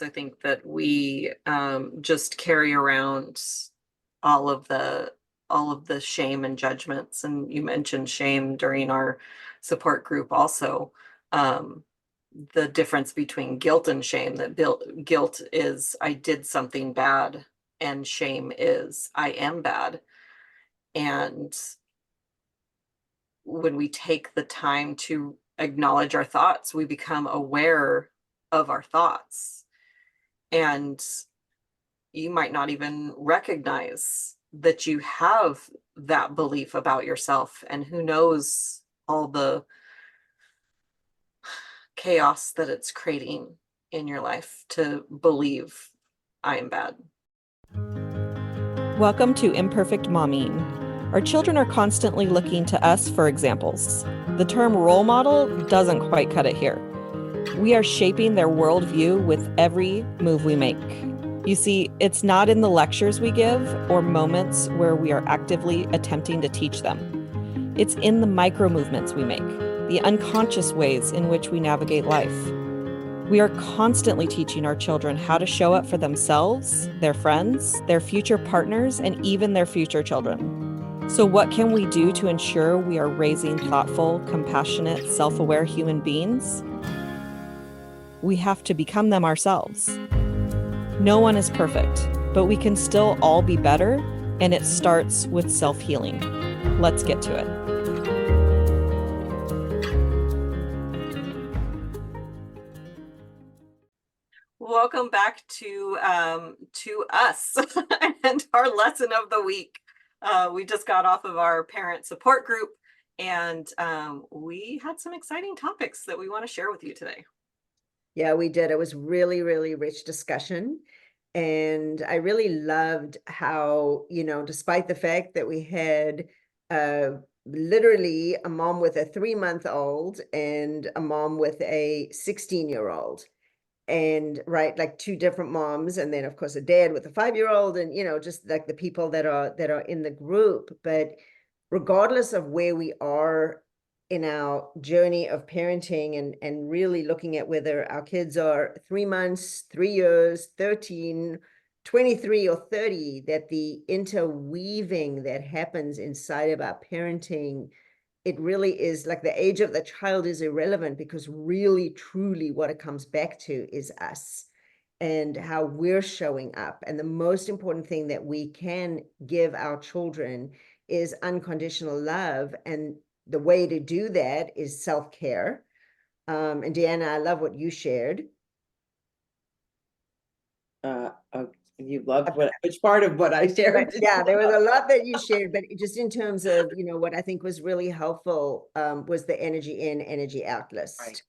I think that we just carry around all of the shame and judgments. And you mentioned shame during our support group also. Um, the difference between guilt and shame, that guilt is I did something bad, and shame is I am bad. And when we take the time to acknowledge our thoughts, we become aware of our thoughts. And you might not even recognize that you have that belief about yourself. And who knows all the chaos that it's creating in your life to believe I am bad. Welcome to Imperfect Momming. Our children are constantly looking to us for examples. The term role model doesn't quite cut it here. We are shaping their worldview with every move we make. You see, it's not in the lectures we give or moments where we are actively attempting to teach them. It's in the micro movements we make, the unconscious ways in which we navigate life. We are constantly teaching our children how to show up for themselves, their friends, their future partners, and even their future children. So what can we do to ensure we are raising thoughtful, compassionate, self-aware human beings? We have to become them ourselves. No one is perfect, but we can still all be better, and it starts with self-healing. Let's get to it. Welcome back to us and our lesson of the week. We just got off of our parent support group, and we had some exciting topics that we want to share with you today. Yeah, we did. It was really, really rich discussion. And I really loved how, despite the fact that we had literally a mom with a 3-month-old and a mom with a 16-year-old, and right, like two different moms, and then of course a dad with a 5-year-old, and just like the people that are in the group. But regardless of where we are in our journey of parenting, and really looking at whether our kids are 3 months, 3 years, 13, 23, or 30, that the interweaving that happens inside of our parenting, it really is like the age of the child is irrelevant, because really, truly what it comes back to is us and how we're showing up. And the most important thing that we can give our children is unconditional love. And the way to do that is self-care. And Deanna, I love what you shared. You loved which part of what I shared? Yeah, there was a lot that you shared, but just in terms of, what I think was really helpful was the energy in, energy out list. Right.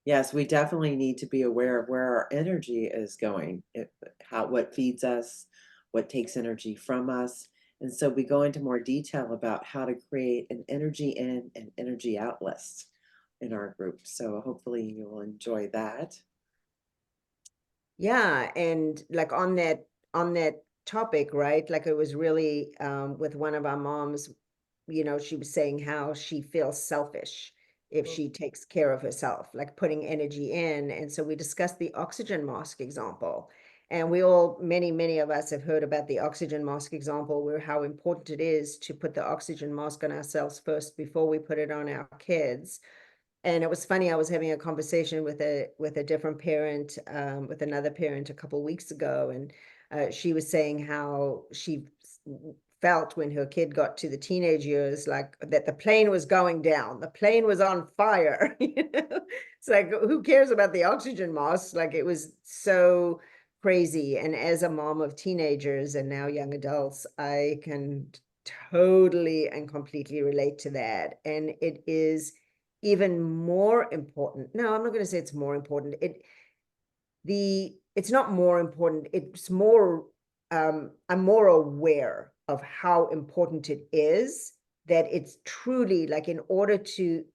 Yes, we definitely need to be aware of where our energy is going, what feeds us, what takes energy from us. And so we go into more detail about how to create an energy in and energy out list in our group. So hopefully you will enjoy that. Yeah, and like on that topic, right? Like it was really with one of our moms, she was saying how she feels selfish if she takes care of herself, like putting energy in. And so we discussed the oxygen mask example. And we all, many of us have heard about the oxygen mask example, where how important it is to put the oxygen mask on ourselves first before we put it on our kids. And it was funny, I was having a conversation with a different parent, with another parent a couple of weeks ago, and she was saying how she felt when her kid got to the teenage years, like that the plane was going down, the plane was on fire. It's like, who cares about the oxygen mask? Like, it was so crazy. And as a mom of teenagers and now young adults, I can totally and completely relate to that. And it is even more important. No, I'm not going to say it's more important. It's not more important. It's more, I'm more aware of how important it is, that it's truly like, in order to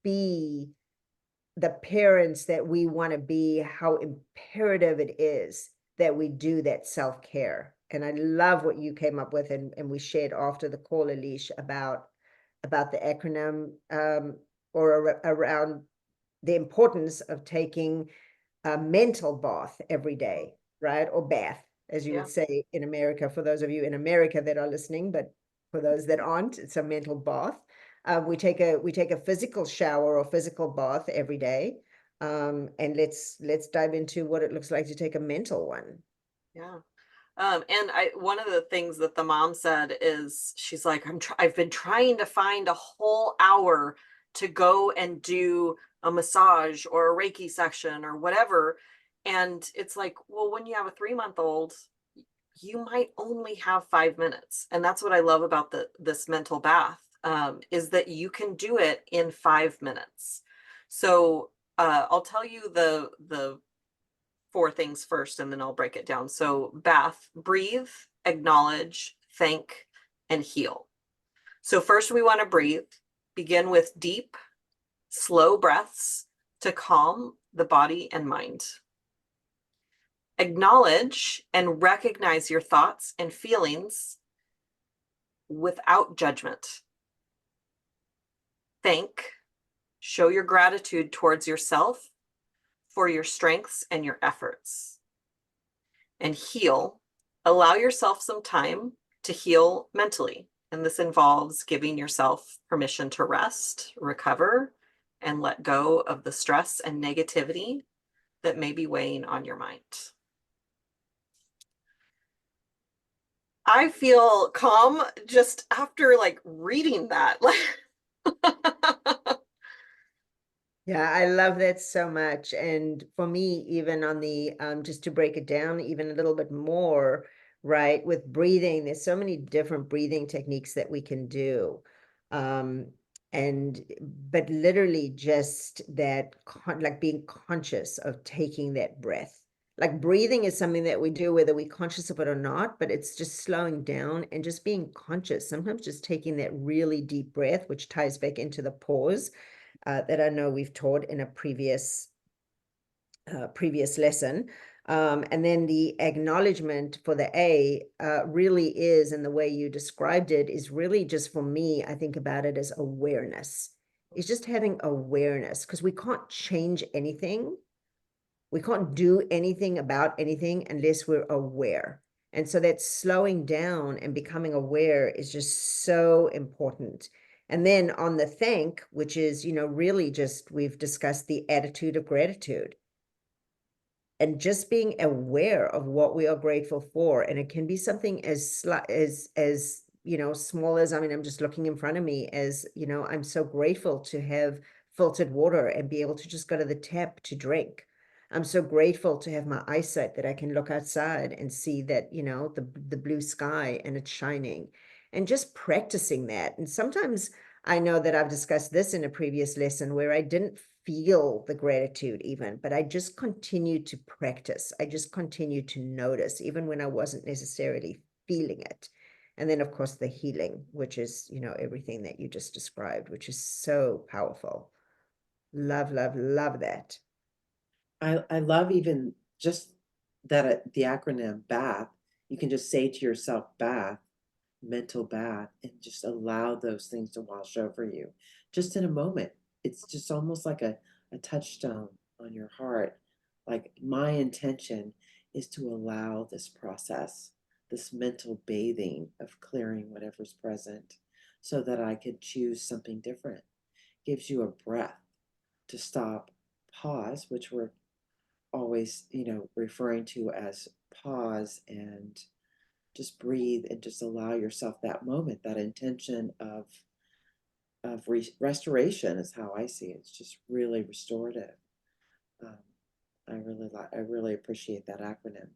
be the parents that we want to be, how imperative it is that we do that self-care. And I love what you came up with, and we shared after the call, Alish, about the acronym, or around the importance of taking a mental bath every day, right? Or bath, as you Yeah. would say in America, for those of you in America that are listening, but for those that aren't, it's a mental bath. We take a physical shower or physical bath every day. And let's dive into what it looks like to take a mental one. Yeah. And one of the things that the mom said is she's like, I've been trying to find a whole hour to go and do a massage or a Reiki session or whatever. And it's like, well, when you have a 3-month-old, you might only have 5 minutes. And that's what I love about this mental bath, is that you can do it in 5 minutes. So I'll tell you the 4 things first, and then I'll break it down. So bath, breathe, acknowledge, thank, and heal. So first we want to breathe. Begin with deep, slow breaths to calm the body and mind. Acknowledge and recognize your thoughts and feelings without judgment. Thank, show your gratitude towards yourself for your strengths and your efforts. And heal, allow yourself some time to heal mentally. And this involves giving yourself permission to rest, recover, and let go of the stress and negativity that may be weighing on your mind. I feel calm just after like reading that. Yeah, I love that so much. And for me, even on the, just to break it down even a little bit more, right, with breathing, there's so many different breathing techniques that we can do. But literally just that, like being conscious of taking that breath. Like breathing is something that we do whether we're conscious of it or not, but it's just slowing down and just being conscious. Sometimes just taking that really deep breath, which ties back into the pause that I know we've taught in a previous lesson. And then the acknowledgement for the A really is, and the way you described it is really just, for me, I think about it as awareness. It's just having awareness, because we can't change anything. We can't do anything about anything unless we're aware. And so that slowing down and becoming aware is just so important. And then on the thank, which is, really just, we've discussed the attitude of gratitude and just being aware of what we are grateful for. And it can be something as small as, I mean, I'm just looking in front of me as, I'm so grateful to have filtered water and be able to just go to the tap to drink. I'm so grateful to have my eyesight that I can look outside and see that, the blue sky and it's shining, and just practicing that. And sometimes I know that I've discussed this in a previous lesson where I didn't feel the gratitude even, but I just continued to practice. I just continued to notice, even when I wasn't necessarily feeling it. And then, of course, the healing, which is, everything that you just described, which is so powerful. Love, love, love that. I love even just that the acronym BATH, you can just say to yourself, bath, mental bath, and just allow those things to wash over you just in a moment. It's just almost like a touchstone on your heart. Like, my intention is to allow this process, this mental bathing of clearing whatever's present so that I could choose something different. Gives you a breath to stop, pause, which we're always, referring to as pause, and just breathe and just allow yourself that moment, that intention of restoration is how I see it. It's just really restorative. Um, I really appreciate that acronym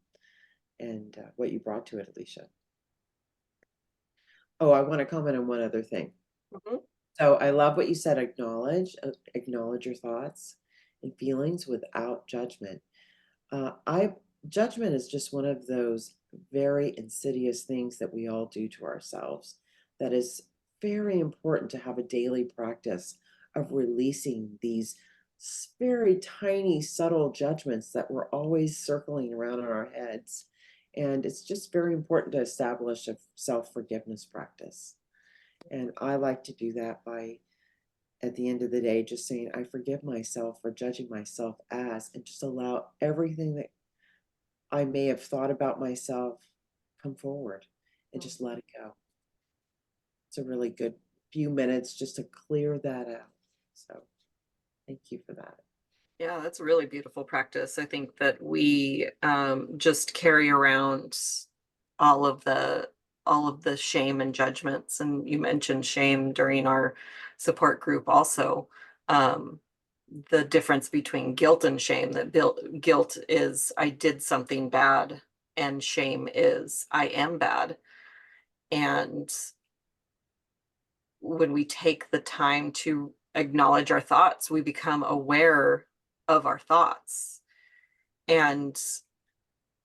and what you brought to it, Alicia. Oh, I want to comment on one other thing. Mhm. So I love what you said. Acknowledge your thoughts and feelings without judgment. I Judgment is just one of those very insidious things that we all do to ourselves. That is very important to have a daily practice of releasing these very tiny, subtle judgments that we're always circling around in our heads. And it's just very important to establish a self-forgiveness practice. And I like to do that by at the end of the day, just saying, I forgive myself for judging myself as, and just allow everything that I may have thought about myself come forward and just let it go. It's a really good few minutes just to clear that out. So thank you for that. Yeah, that's a really beautiful practice. I think that we just carry around all of the shame and judgments. And you mentioned shame during our support group also. Um, the difference between guilt and shame, that guilt is I did something bad, and shame is I am bad. And when we take the time to acknowledge our thoughts, we become aware of our thoughts. And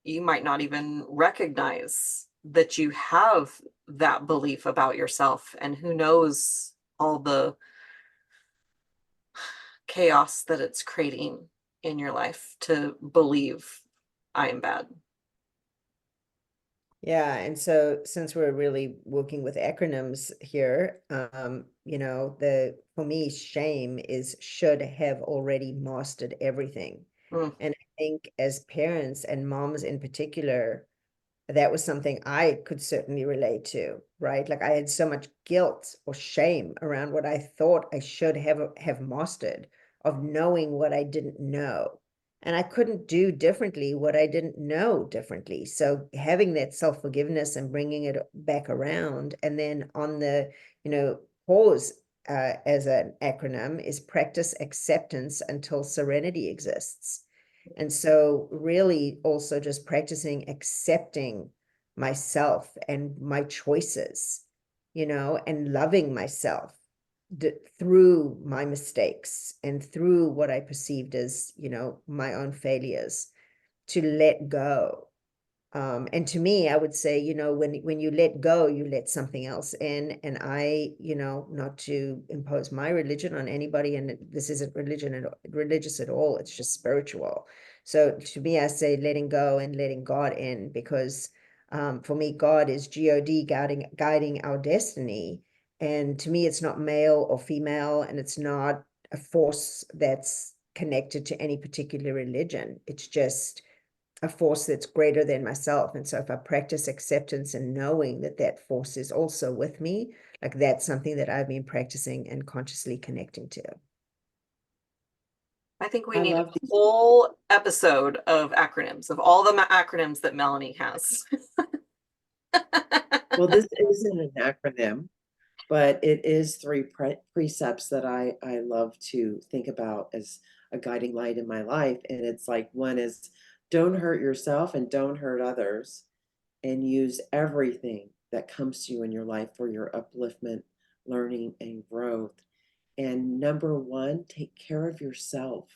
you might not even recognize that you have that belief about yourself. And who knows all the chaos that it's creating in your life to believe I am bad. Yeah, and so since we're really working with acronyms here, for me, shame is should have already mastered everything. Mm. And I think as parents and moms in particular, that was something I could certainly relate to, right? Like I had so much guilt or shame around what I thought I should have mastered, of knowing what I didn't know. And I couldn't do differently what I didn't know differently. So having that self-forgiveness and bringing it back around, and then on the, pause as an acronym is practice acceptance until serenity exists. And so really also just practicing accepting myself and my choices, and loving myself through my mistakes and through what I perceived as, my own failures, to let go. And to me, I would say, when you let go, you let something else in. And I, not to impose my religion on anybody, and this isn't religious at all. It's just spiritual. So to me, I say letting go and letting God in, because for me, God is God guiding our destiny. And to me, it's not male or female, and it's not a force that's connected to any particular religion. It's just a force that's greater than myself. And so if I practice acceptance and knowing that that force is also with me, like that's something that I've been practicing and consciously connecting to. I think we I need a love these. whole episode of acronyms, of all the acronyms that Melanie has. Well, this isn't an acronym, but it is three precepts that I love to think about as a guiding light in my life. And it's like, one is don't hurt yourself and don't hurt others, and use everything that comes to you in your life for your upliftment, learning, and growth. And number one, take care of yourself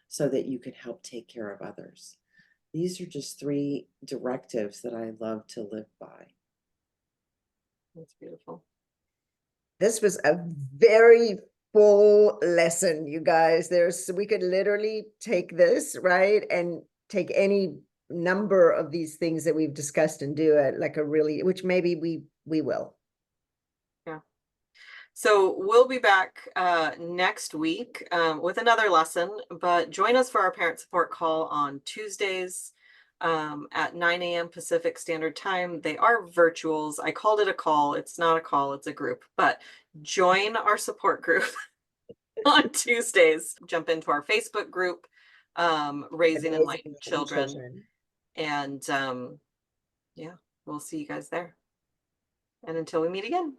so that you can help take care of others. These are just three directives that I love to live by. That's beautiful. This was a very full lesson, you guys. We could literally take this, right, and take any number of these things that we've discussed and do it like which maybe we will. Yeah. So we'll be back next week with another lesson, but join us for our parent support call on Tuesdays at 9 a.m. Pacific Standard Time. They are virtuals. I called it a call. It's not a call, it's a group, but join our support group on Tuesdays. Jump into our Facebook group, Raising Enlightened Children. And yeah, we'll see you guys there. And until we meet again,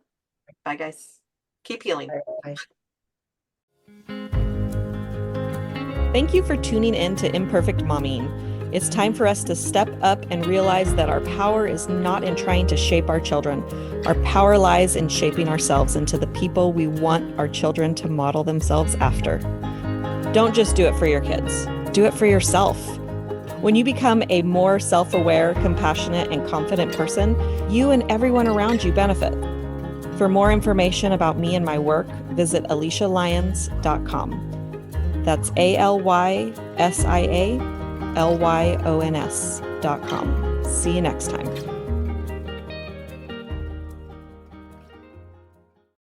bye guys. Keep healing. Bye. Thank you for tuning in to Imperfect Momming. It's time for us to step up and realize that our power is not in trying to shape our children. Our power lies in shaping ourselves into the people we want our children to model themselves after. Don't just do it for your kids. Do it for yourself. When you become a more self-aware, compassionate, and confident person, you and everyone around you benefit. For more information about me and my work, visit AlysiaLyons.com. That's AlysiaLyons.com. See you next time.